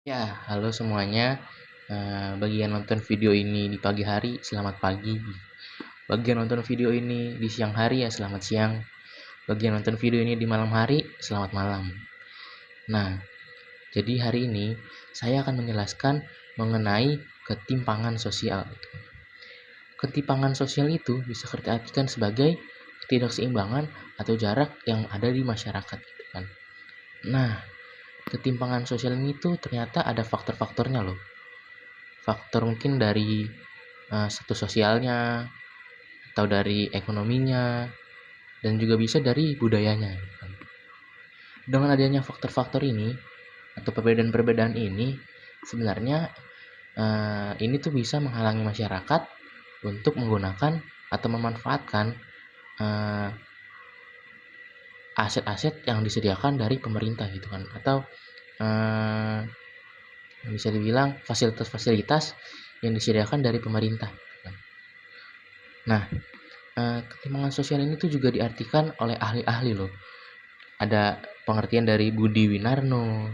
Ya, halo semuanya. Bagi yang nonton video ini di pagi hari, selamat pagi. Bagi yang nonton video ini di siang hari, ya selamat siang. Bagi yang nonton video ini di malam hari, selamat malam. Nah, jadi hari ini saya akan menjelaskan mengenai ketimpangan sosial. Ketimpangan sosial itu bisa kita artikan sebagai ketidakseimbangan atau jarak yang ada di masyarakat, gitu kan. Nah, ketimpangan sosial ini tuh ternyata ada faktor-faktornya loh. Faktor mungkin dari status sosialnya, atau dari ekonominya, dan juga bisa dari budayanya, gitu kan. Dengan adanya faktor-faktor ini atau perbedaan-perbedaan ini, sebenarnya ini tuh bisa menghalangi masyarakat untuk menggunakan atau memanfaatkan eh, aset-aset yang disediakan dari pemerintah, gitu kan, atau eh, bisa dibilang fasilitas-fasilitas yang disediakan dari pemerintah, gitu kan. Nah, ketimpangan sosial ini tuh juga diartikan oleh ahli-ahli loh. Ada pengertian dari Budi Winarno,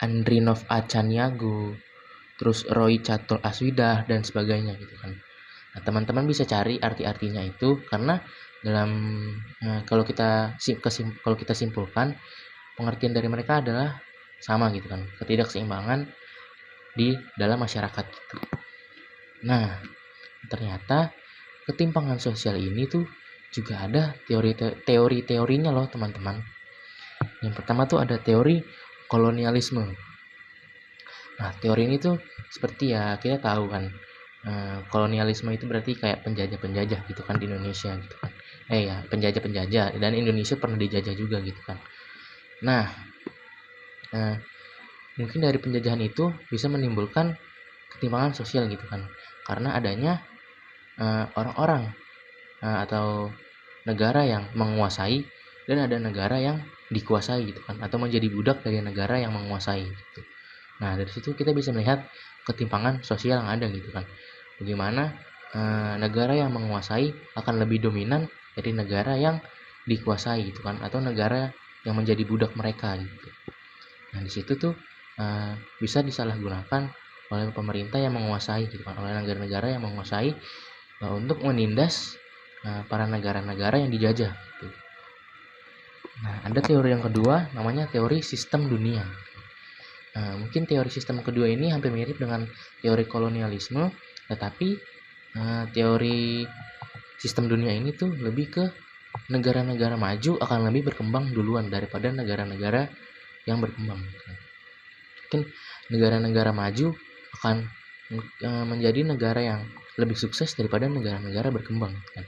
Andrinov Acaniago, terus Roy Catul Aswidah dan sebagainya, gitu kan. Nah, teman-teman bisa cari arti-artinya itu karena dalam kalau kita simpulkan, pengertian dari mereka adalah sama, gitu kan. Ketidakseimbangan di dalam masyarakat gitu. Nah, ternyata ketimpangan sosial ini tuh juga ada teori-teorinya loh, teman-teman. Yang pertama tuh ada teori kolonialisme. Nah, teori ini tuh seperti ya kita tahu kan, kolonialisme itu berarti kayak penjajah-penjajah gitu kan di Indonesia, gitu kan. Ya, penjajah-penjajah, dan Indonesia pernah dijajah juga, gitu kan. Nah, eh, mungkin dari penjajahan itu bisa menimbulkan ketimpangan sosial, gitu kan. Karena adanya orang-orang atau negara yang menguasai dan ada negara yang dikuasai, gitu kan, atau menjadi budak dari negara yang menguasai, gitu. Nah, dari situ kita bisa melihat ketimpangan sosial yang ada, gitu kan. Bagaimana negara yang menguasai akan lebih dominan dari negara yang dikuasai, gitu kan, atau negara yang menjadi budak mereka, gitu. Nah, di situ tuh bisa disalahgunakan oleh pemerintah yang menguasai, gitu kan, oleh negara-negara yang menguasai untuk menindas para negara-negara yang dijajah, gitu. Nah, ada teori yang kedua namanya teori sistem dunia. Mungkin teori sistem kedua ini hampir mirip dengan teori kolonialisme, tetapi teori sistem dunia ini tuh lebih ke negara-negara maju akan lebih berkembang duluan daripada negara-negara yang berkembang. Mungkin negara-negara maju akan menjadi negara yang lebih sukses daripada negara-negara berkembang, kan.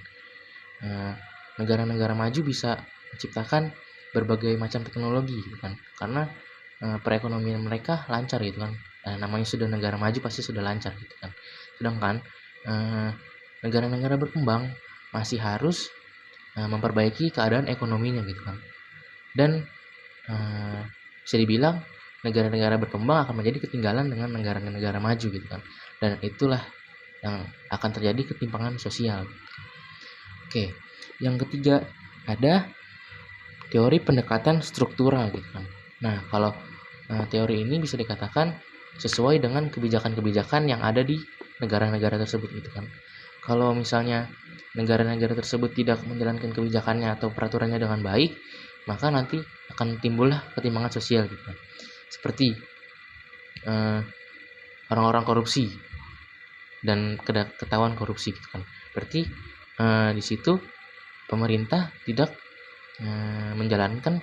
Negara-negara maju bisa menciptakan berbagai macam teknologi, gitu kan, karena perekonomian mereka lancar, gitu kan. Namanya sudah negara maju pasti sudah lancar, gitu kan. Sedangkan negara-negara berkembang masih harus memperbaiki keadaan ekonominya, gitu kan. Dan bisa dibilang negara-negara berkembang akan menjadi ketinggalan dengan negara-negara maju, gitu kan. Dan itulah yang akan terjadi ketimpangan sosial. Oke, yang ketiga ada teori pendekatan struktural, gitu kan. Nah, kalau teori ini bisa dikatakan sesuai dengan kebijakan-kebijakan yang ada di negara-negara tersebut, gitu kan. Kalau misalnya negara-negara tersebut tidak menjalankan kebijakannya atau peraturannya dengan baik, maka nanti akan timbullah ketimpangan sosial, gitu kan. Seperti orang-orang korupsi dan ketahuan korupsi, gitu kan. Berarti di situ pemerintah tidak menjalankan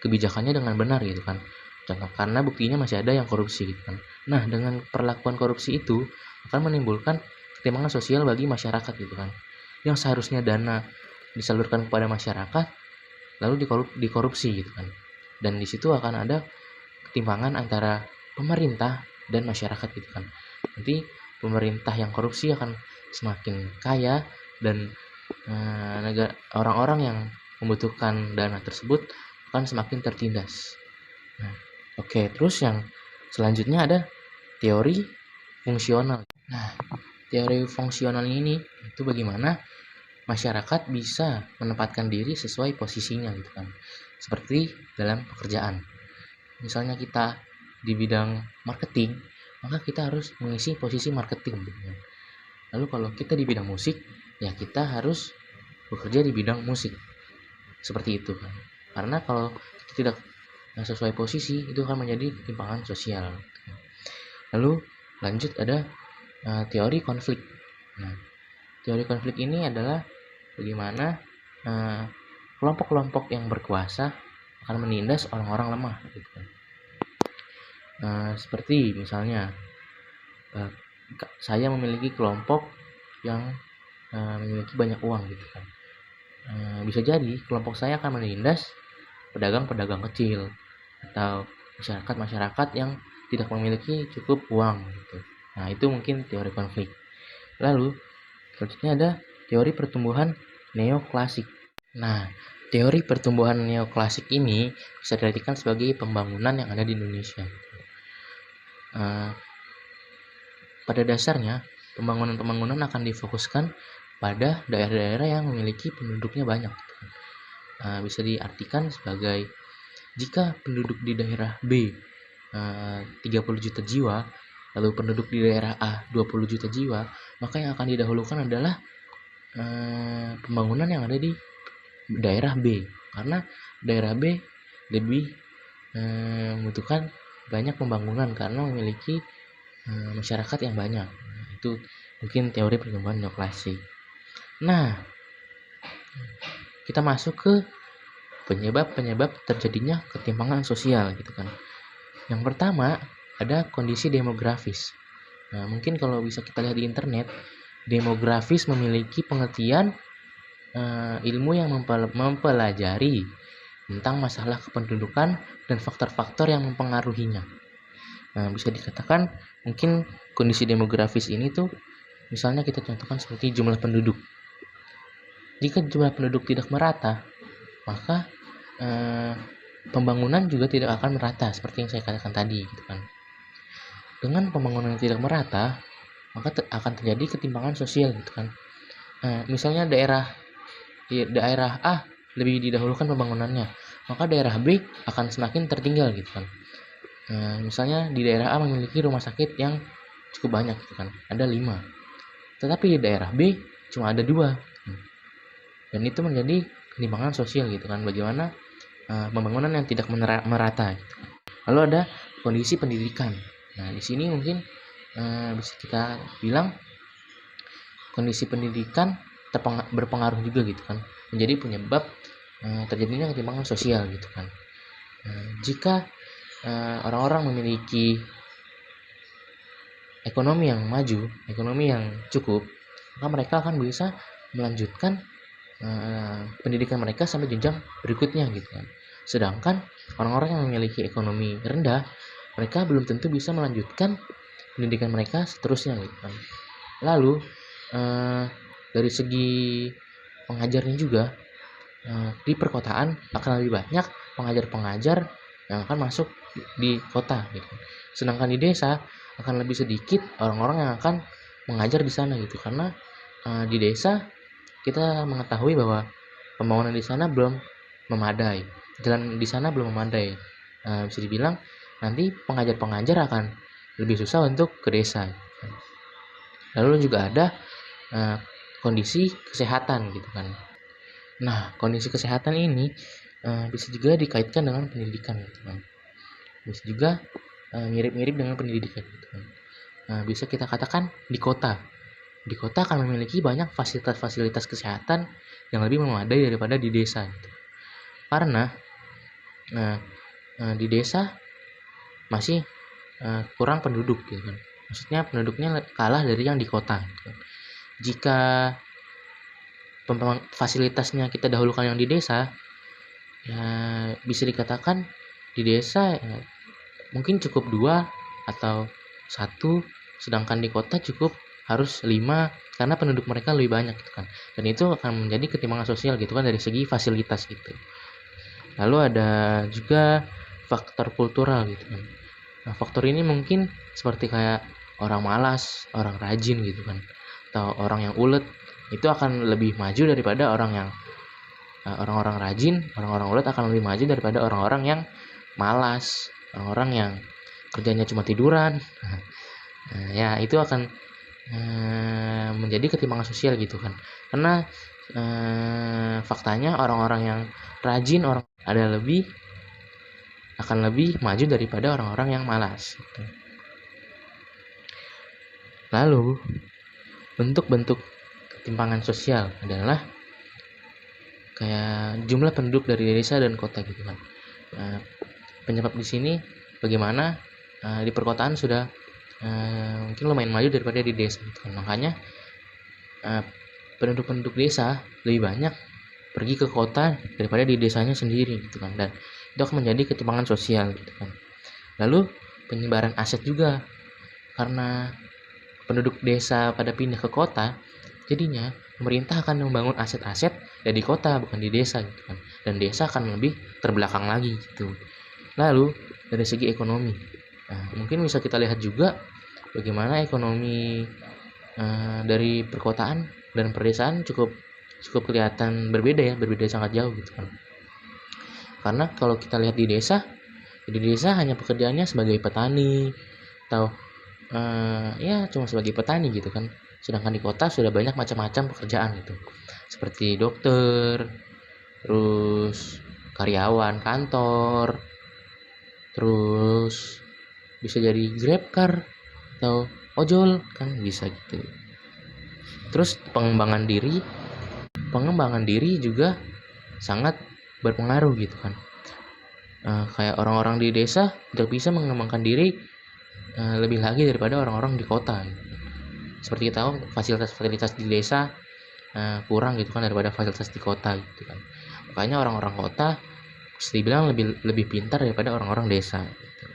kebijakannya dengan benar, gitu kan. Contoh, karena buktinya masih ada yang korupsi, gitu kan. Nah, dengan perlakuan korupsi itu akan menimbulkan ketimpangan sosial bagi masyarakat, gitu kan. Yang seharusnya dana disalurkan kepada masyarakat lalu dikorupsi, gitu kan. Dan di situ akan ada ketimpangan antara pemerintah dan masyarakat, gitu kan. Nanti pemerintah yang korupsi akan semakin kaya dan orang-orang yang membutuhkan dana tersebut akan semakin tertindas. Nah, oke, terus yang selanjutnya ada teori fungsional. Nah, teori fungsional ini itu bagaimana masyarakat bisa menempatkan diri sesuai posisinya, gitu kan. Seperti dalam pekerjaan. Misalnya kita di bidang marketing, maka kita harus mengisi posisi marketing gitu kan. Lalu kalau kita di bidang musik, ya kita harus bekerja di bidang musik. Seperti itu kan. Karena kalau kita tidak sesuai posisi, itu akan menjadi ketimpangan sosial. Lalu lanjut ada teori konflik. Nah, teori konflik ini adalah bagaimana kelompok-kelompok yang berkuasa akan menindas orang-orang lemah gitu kan. Seperti misalnya saya memiliki kelompok yang memiliki banyak uang gitu kan. Bisa jadi kelompok saya akan menindas pedagang-pedagang kecil atau masyarakat-masyarakat yang tidak memiliki cukup uang gitu. Nah, itu mungkin teori konflik. Lalu selanjutnya ada teori pertumbuhan neoklasik. Nah, teori pertumbuhan neoklasik ini bisa diartikan sebagai pembangunan yang ada di Indonesia. Pada dasarnya, pembangunan-pembangunan akan difokuskan pada daerah-daerah yang memiliki penduduknya banyak. Bisa diartikan sebagai jika penduduk di daerah B 30 juta jiwa, lalu penduduk di daerah A 20 juta jiwa, maka yang akan didahulukan adalah pembangunan yang ada di daerah B, karena daerah B lebih membutuhkan banyak pembangunan karena memiliki masyarakat yang banyak. Itu mungkin teori pertumbuhan neoklasik. Nah, kita masuk ke penyebab terjadinya ketimpangan sosial gitu kan. Yang pertama ada kondisi demografis. Nah, mungkin kalau bisa kita lihat di internet, demografis memiliki pengertian ilmu yang mempelajari tentang masalah kependudukan dan faktor-faktor yang mempengaruhinya. Nah, bisa dikatakan mungkin kondisi demografis ini tuh misalnya kita contohkan seperti jumlah penduduk. Jika jumlah penduduk tidak merata, maka pembangunan juga tidak akan merata seperti yang saya katakan tadi gitu kan. Dengan pembangunan yang tidak merata, maka akan terjadi ketimpangan sosial gitu kan. Misalnya daerah A lebih didahulukan pembangunannya, maka daerah B akan semakin tertinggal gitu kan. Misalnya di daerah A memiliki rumah sakit yang cukup banyak gitu kan, ada 5, tetapi di daerah B cuma ada 2, dan itu menjadi ketimpangan sosial gitu kan. Bagaimana pembangunan yang tidak merata gitu. Lalu ada kondisi pendidikan. Nah, di sini mungkin bisa kita bilang kondisi pendidikan berpengaruh juga gitu kan, menjadi penyebab terjadinya ketimpangan sosial gitu kan. Jika orang-orang memiliki ekonomi yang maju, ekonomi yang cukup, maka mereka akan bisa melanjutkan pendidikan mereka sampai jenjang berikutnya gitu kan. Sedangkan orang-orang yang memiliki ekonomi rendah, mereka belum tentu bisa melanjutkan pendidikan mereka seterusnya gitu kan. Lalu dari segi pengajarnya juga, di perkotaan akan lebih banyak pengajar-pengajar yang akan masuk di kota gitu. Sedangkan di desa akan lebih sedikit orang-orang yang akan mengajar di sana gitu, karena di desa kita mengetahui bahwa pembangunan di sana belum memadai, jalan di sana belum memadai. Bisa dibilang nanti pengajar-pengajar akan lebih susah untuk ke desa. Lalu juga ada kondisi kesehatan gitu kan. Nah, kondisi kesehatan ini bisa juga dikaitkan dengan pendidikan gitu kan. Bisa juga mirip-mirip dengan pendidikan gitu kan. Bisa kita katakan di kota akan memiliki banyak fasilitas-fasilitas kesehatan yang lebih memadai daripada di desa gitu. Karena di desa masih kurang penduduk gitu kan. Maksudnya penduduknya kalah dari yang di kota gitu. Jika fasilitasnya kita dahulukan yang di desa, ya bisa dikatakan di desa mungkin cukup 2 atau 1, sedangkan di kota cukup harus 5 karena penduduk mereka lebih banyak gitu kan. Dan itu akan menjadi ketimpangan sosial gitu kan dari segi fasilitas gitu. Lalu ada juga faktor kultural gitu kan. Nah, faktor ini mungkin seperti kayak orang malas, orang rajin gitu kan, atau orang yang ulet, itu akan lebih maju daripada orang-orang rajin. Orang-orang ulet akan lebih maju daripada orang-orang yang malas, orang-orang yang kerjanya cuma tiduran. Nah, ya itu akan menjadi ketimpangan sosial gitu kan. Karena faktanya orang-orang yang rajin akan lebih maju daripada orang-orang yang malas gitu. Lalu bentuk-bentuk ketimpangan sosial adalah kayak jumlah penduduk dari desa dan kota gitu kan. Penyebab di sini bagaimana di perkotaan sudah mungkin lumayan maju daripada di desa gitu kan. Makanya penduduk-penduduk desa lebih banyak pergi ke kota daripada di desanya sendiri gitu kan, dan itu akan menjadi ketimpangan sosial gitu kan. Lalu penyebaran aset juga, karena penduduk desa pada pindah ke kota, jadinya pemerintah akan membangun aset-aset di kota bukan di desa gitu kan, dan desa akan lebih terbelakang lagi gitu. Lalu dari segi ekonomi, mungkin bisa kita lihat juga bagaimana ekonomi dari perkotaan dan perdesaan cukup kelihatan berbeda sangat jauh gitu kan. Karena kalau kita lihat di desa hanya pekerjaannya sebagai petani atau ya cuma sebagai petani gitu kan. Sedangkan di kota sudah banyak macam-macam pekerjaan gitu, seperti dokter, terus karyawan kantor, terus bisa jadi grab car atau ojol kan, bisa gitu. Terus pengembangan diri juga sangat berpengaruh gitu kan. Kayak orang-orang di desa tidak bisa mengembangkan diri lebih lagi daripada orang-orang di kota gitu. Seperti kita tahu fasilitas di desa kurang gitu kan daripada fasilitas di kota gitu kan. Makanya orang-orang kota bisa dibilang lebih pintar daripada orang-orang desa gitu.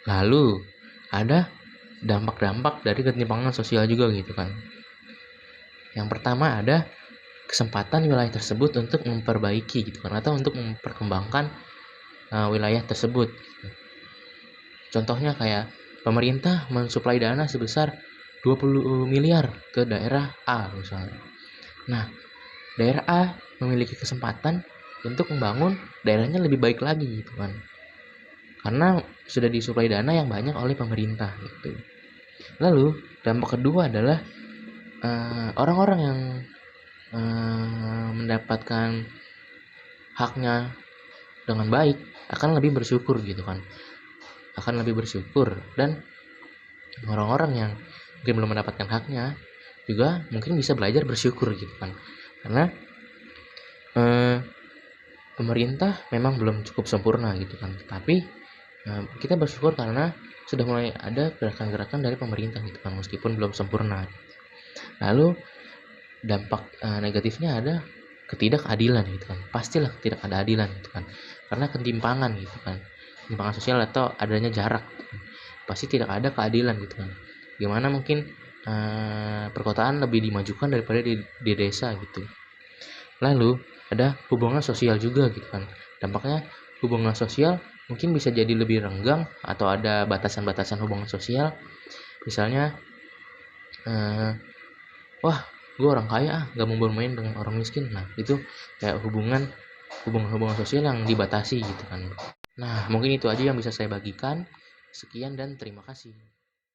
Lalu ada dampak-dampak dari ketimpangan sosial juga gitu kan. Yang pertama ada kesempatan wilayah tersebut untuk memperbaiki gitu kan, atau untuk memperkembangkan wilayah tersebut gitu. Contohnya kayak pemerintah mensuplai dana sebesar 20 miliar ke daerah A misalnya. Nah, daerah A memiliki kesempatan untuk membangun daerahnya lebih baik lagi gitu kan, karena sudah disuplai dana yang banyak oleh pemerintah gitu. Lalu dampak kedua adalah orang-orang yang mendapatkan haknya dengan baik akan lebih bersyukur gitu kan, dan orang-orang yang mungkin belum mendapatkan haknya juga mungkin bisa belajar bersyukur gitu kan, karena pemerintah memang belum cukup sempurna gitu kan, tapi kita bersyukur karena sudah mulai ada gerakan-gerakan dari pemerintah gitu kan, meskipun belum sempurna. Lalu dampak negatifnya ada ketidakadilan gitu kan, pastilah ketidakadilan gitu kan, karena ketimpangan gitu kan, ketimpangan sosial atau adanya jarak gitu kan. Pasti tidak ada keadilan gitu kan. Gimana mungkin perkotaan lebih dimajukan daripada di desa gitu. Lalu ada hubungan sosial juga gitu kan, dampaknya hubungan sosial mungkin bisa jadi lebih renggang atau ada batasan-batasan hubungan sosial. Misalnya wah gue orang kaya gak mau bermain dengan orang miskin. Nah itu kayak hubungan sosial yang dibatasi gitu kan. Nah mungkin itu aja yang bisa saya bagikan. Sekian dan terima kasih.